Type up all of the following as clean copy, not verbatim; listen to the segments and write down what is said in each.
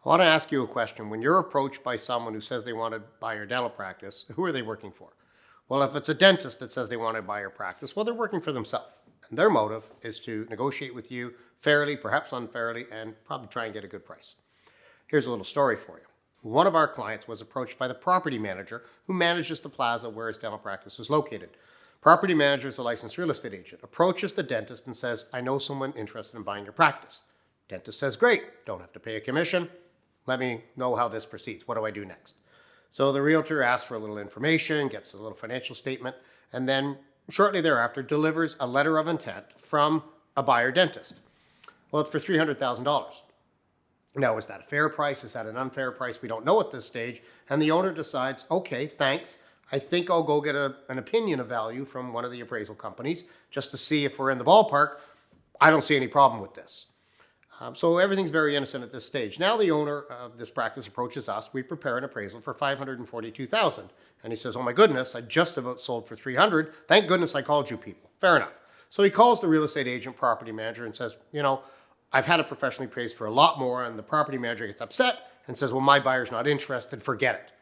I want to ask you a question. When you're approached by someone who says they want to buy your dental practice, who are they working for? Well, if it's a dentist that says they want to buy your practice, well, they're working for themselves. And their motive is to negotiate with you fairly, perhaps unfairly, and probably try and get a good price. Here's a little story for you. One of our clients was approached by the property manager who manages the plaza where his dental practice is located. Property manager is a licensed real estate agent, approaches the dentist and says, I know someone interested in buying your practice. Dentist says, great, don't have to pay a commission. Let me know how this proceeds. What do I do next? So the realtor asks for a little information, gets a little financial statement, and then shortly thereafter delivers a letter of intent from a buyer dentist. Well, it's for $300,000. Now, is that a fair price? Is that an unfair price? We don't know at this stage. And the owner decides, okay, thanks. I think I'll go get an opinion of value from one of the appraisal companies just to see if we're in the ballpark. I don't see any problem with this. So everything's very innocent at this stage. Now the owner of this practice approaches us. We prepare an appraisal for $542,000. And he says, oh my goodness, I just about sold for $300,000. Thank goodness I called you people. Fair enough. So he calls the real estate agent, property manager, and says, I've had it professionally appraised for a lot more. And the property manager gets upset and says, well, my buyer's not interested. Forget it.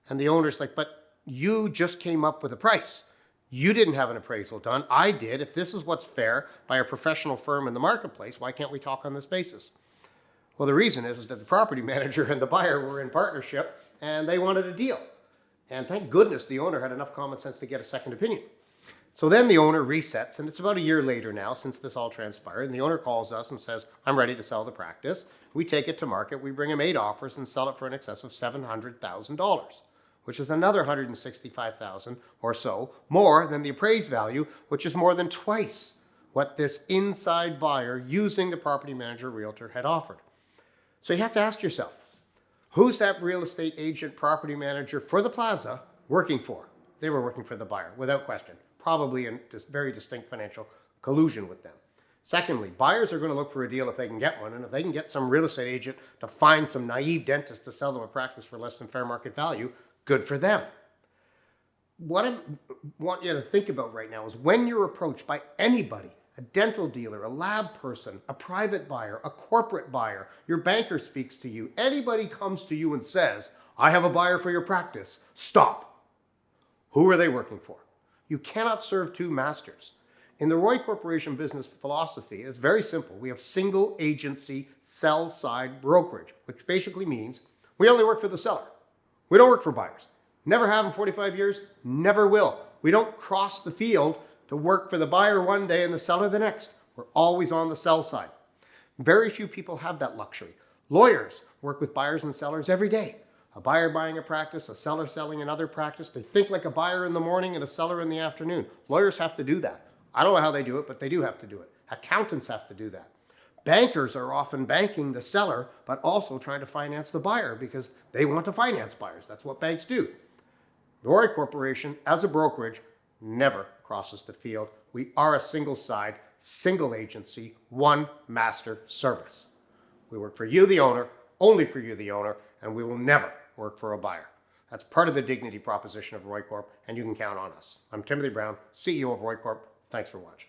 And the owner's like, but you just came up with a price. You didn't have an appraisal done. I did. If this is what's fair by a professional firm in the marketplace, why can't we talk on this basis? Well, the reason is that the property manager and the buyer were in partnership and they wanted a deal. And thank goodness the owner had enough common sense to get a second opinion. So then the owner resets, and it's about a year later now since this all transpired, and the owner calls us and says, I'm ready to sell the practice. We take it to market. We bring him 8 offers and sell it for an excess of $700,000. Which is another $165,000 or so more than the appraised value, which is more than twice what this inside buyer using the property manager realtor had offered. So you have to ask yourself, who's that real estate agent property manager for the plaza working for? They were working for the buyer, without question, probably in this very distinct financial collusion with them. Secondly, buyers are going to look for a deal if they can get one, and if they can get some real estate agent to find some naive dentist to sell them a practice for less than fair market value, good for them. What I want you to think about right now is when you're approached by anybody, a dental dealer, a lab person, a private buyer, a corporate buyer, your banker speaks to you, anybody comes to you and says, I have a buyer for your practice, stop. Who are they working for? You cannot serve two masters. In the ROI Corporation business philosophy, it's very simple. We have single agency sell-side brokerage, which basically means we only work for the seller. We don't work for buyers. Never have in 45 years, never will. We don't cross the field to work for the buyer one day and the seller the next. We're always on the sell side. Very few people have that luxury. Lawyers work with buyers and sellers every day. A buyer buying a practice, a seller selling another practice. They think like a buyer in the morning and a seller in the afternoon. Lawyers have to do that. I don't know how they do it, but they do have to do it. Accountants have to do that. Bankers are often banking the seller, but also trying to finance the buyer because they want to finance buyers. That's what banks do. The ROI Corporation, as a brokerage, never crosses the field. We are a single side, single agency, one master service. We work for you, the owner, only for you, the owner, and we will never work for a buyer. That's part of the dignity proposition of ROI Corp, and you can count on us. I'm Timothy Brown, CEO of ROI Corp. Thanks for watching.